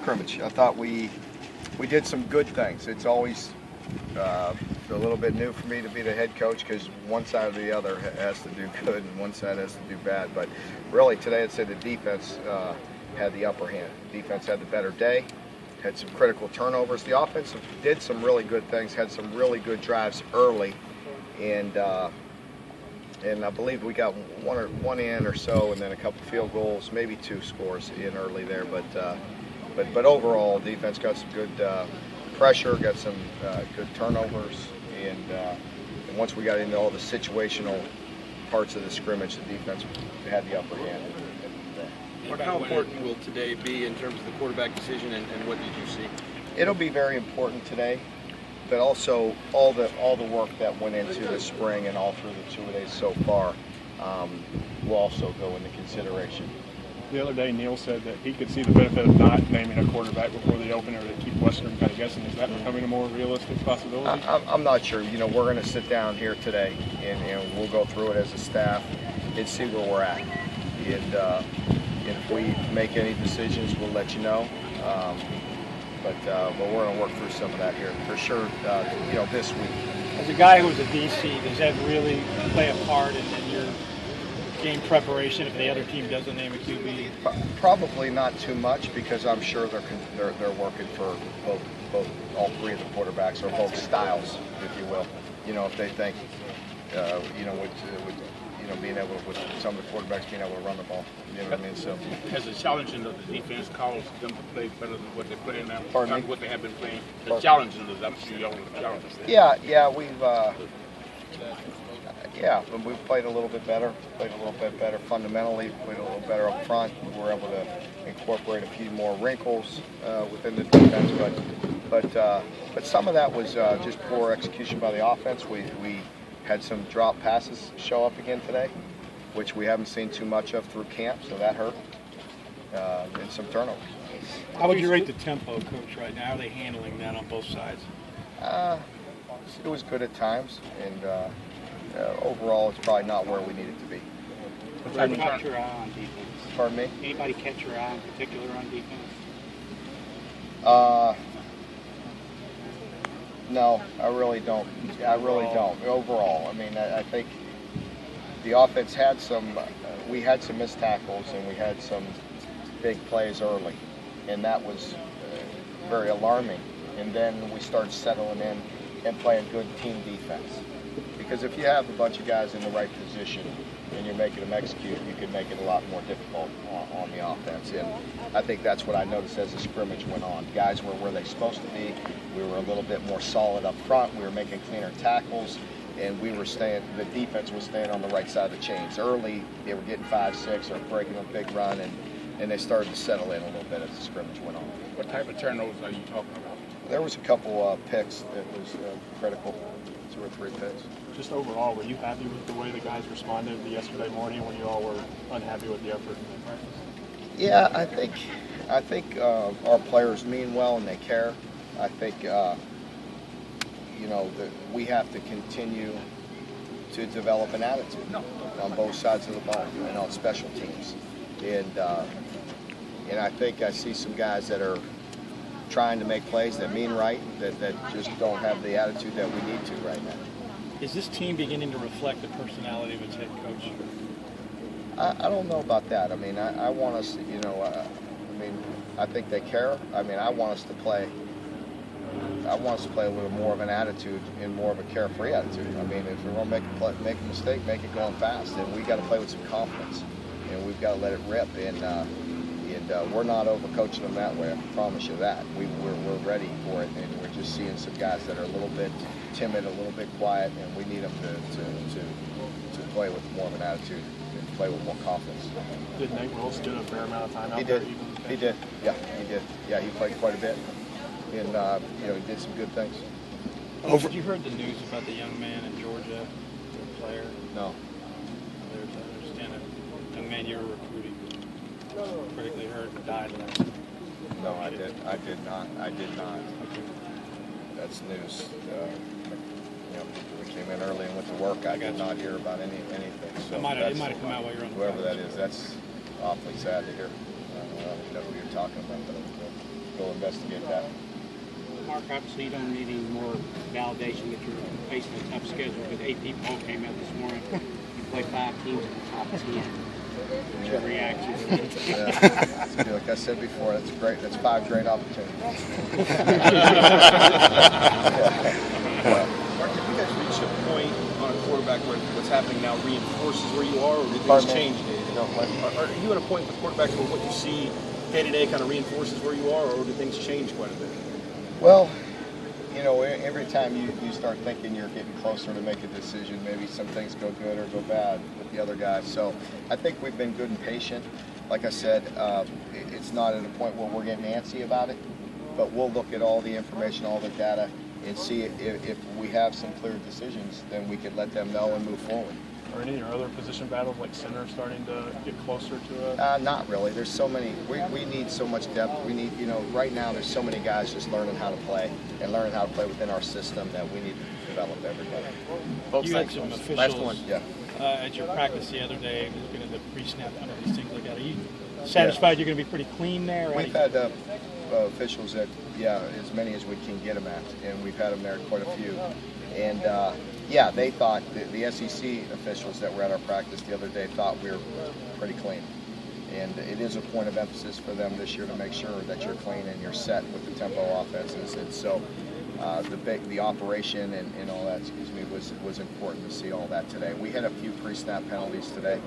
Scrimmage. I thought we did some good things. It's always a little bit new for me to be the head coach because one side or the other has to do good and one side has to do bad. But really today I'd say the defense had the upper hand. The defense had the better day, had some critical turnovers. The offense did some really good things, had some really good drives early, and I believe we got one in or so, and then a couple field goals, maybe 2 scores in early there. But overall, defense got some good pressure, got some good turnovers, and once we got into all the situational parts of the scrimmage, the defense had the upper hand. How important will today be in terms of the quarterback decision, and what did you see? It'll be very important today, but also all the work that went into the spring and all through the 2 days so far will also go into consideration. The other day, Neil said that he could see the benefit of not naming a quarterback before the opener to keep Western kind of guessing. Is that becoming a more realistic possibility? I'm not sure. You know, we're going to sit down here today and we'll go through it as a staff and see where we're at. And if we make any decisions, we'll let you know. But we're going to work through some of that here for sure. You know, this week. As a guy who was a DC, does that really play a part in your game preparation if the other team doesn't name a QB? Probably not too much, because I'm sure they're working for both all 3 of the quarterbacks, or both styles, if you will. You know, if they think you know, with being able to, with some of the quarterbacks being able to run the ball. You know what I mean? So has the challenging of the defense caused them to play better than what they're playing now? Pardon me? What they have been playing. The challenging is, I'm sure y'all the challenges. Yeah, we've played a little bit better. Fundamentally, played a little better up front. We were able to incorporate a few more wrinkles within the defense, but some of that was just poor execution by the offense. We had some drop passes show up again today, which we haven't seen too much of through camp, so that hurt, and some turnovers. How would you rate the tempo, Coach, right now? How are they handling that on both sides? It was good at times, and overall, it's probably not where we need it to be. Anybody catch your eye on defense? Pardon me? Anybody catch your eye in particular on defense? No, I really don't. Overall, I mean, I think the offense had some. We had some missed tackles, and we had some big plays early, and that was very alarming. And then we started settling in and playing good team defense. Because if you have a bunch of guys in the right position and you're making them execute, you can make it a lot more difficult on the offense. And I think that's what I noticed as the scrimmage went on. Guys were where they're supposed to be. We were a little bit more solid up front. We were making cleaner tackles, and we were staying. The defense was staying on the right side of the chains. Early, they were getting 5-6 or breaking a big run, and they started to settle in a little bit as the scrimmage went on. What type of turnovers are you talking about? There was a couple picks that was critical, 2 or 3 picks. Just overall, were you happy with the way the guys responded yesterday morning when you all were unhappy with the effort in the practice? Yeah, I think our players mean well and they care. I think you know, that we have to continue to develop an attitude on both sides of the ball and on special teams. And I think I see some guys that are trying to make plays that mean right, that just don't have the attitude that we need to right now. Is this team beginning to reflect the personality of its head coach? I don't know about that. I mean, I want us, you know, I think they care. I mean, I want us to play a little more of an attitude and more of a carefree attitude. I mean, if we're going to make a mistake, make it going fast, and we got to play with some confidence, and we've got to let it rip. And we're not overcoaching them that way. I can promise you that. We're ready for it, and we're just seeing some guys that are a little bit timid, a little bit quiet, and we need them to play with more of an attitude and play with more confidence. Did Nate Rolls get a fair amount of time out He there? did. He did. Yeah, he did. Yeah, he played quite a bit, and you know, he did some good things. Have you heard the news about the young man in Georgia, the player? No. There's, I understand, a young man you were recruiting, critically hurt and died last night. No, I did not. That's news. You know, we came in early and went to work. I did not hear about anything. So it might have come out while you're on the whoever that is, that's awfully sad to hear. that we were talking about. But we'll investigate that. Mark, obviously you don't need any more validation that you're facing a tough schedule, but AP poll came out this morning. You play 5 teams in the top 10. What's your reaction? Yeah. Like I said before, that's great. That's 5 great opportunities. Mark, have you guys reached a point on a quarterback where what's happening now reinforces where you are, or did things change? Are you at a point with quarterbacks where what you see day to day kind of reinforces where you are, or do things change quite a bit? Well, you know, every time you start thinking you're getting closer to make a decision, maybe some things go good or go bad with the other guys. So I think we've been good and patient. Like I said, it's not at a point where we're getting antsy about it, but we'll look at all the information, all the data, and see if we have some clear decisions, then we can let them know and move forward. Are any of your other position battles like center starting to get closer to a... Not really. There's so many. We need so much depth. We need, you know, right now there's so many guys just learning how to play and learning how to play within our system that we need to develop everybody. Folks, You had thanks. some officials Last one. Yeah. At your practice the other day, looking at the pre-snap penalties, things like that. Are you satisfied you're going to be pretty clean there? We've had officials that, as many as we can get them at, and we've had them there quite a few. And they thought, the SEC officials that were at our practice the other day thought we were pretty clean. And it is a point of emphasis for them this year to make sure that you're clean and you're set with the tempo offenses. And so the operation and all that, was important to see all that today. We had a few pre-snap penalties today,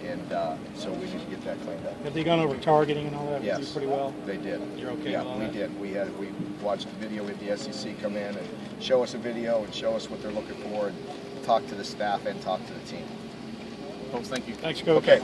and so we need to get that cleaned up. Have they gone over targeting and all that with Yes, you pretty well? they did. You're okay yeah, with all we that? did. We watched the video with the SEC come in and show us a video and show us what they're looking for and talk to the staff and talk to the team. Folks, thank you. Thanks, Coach. Okay.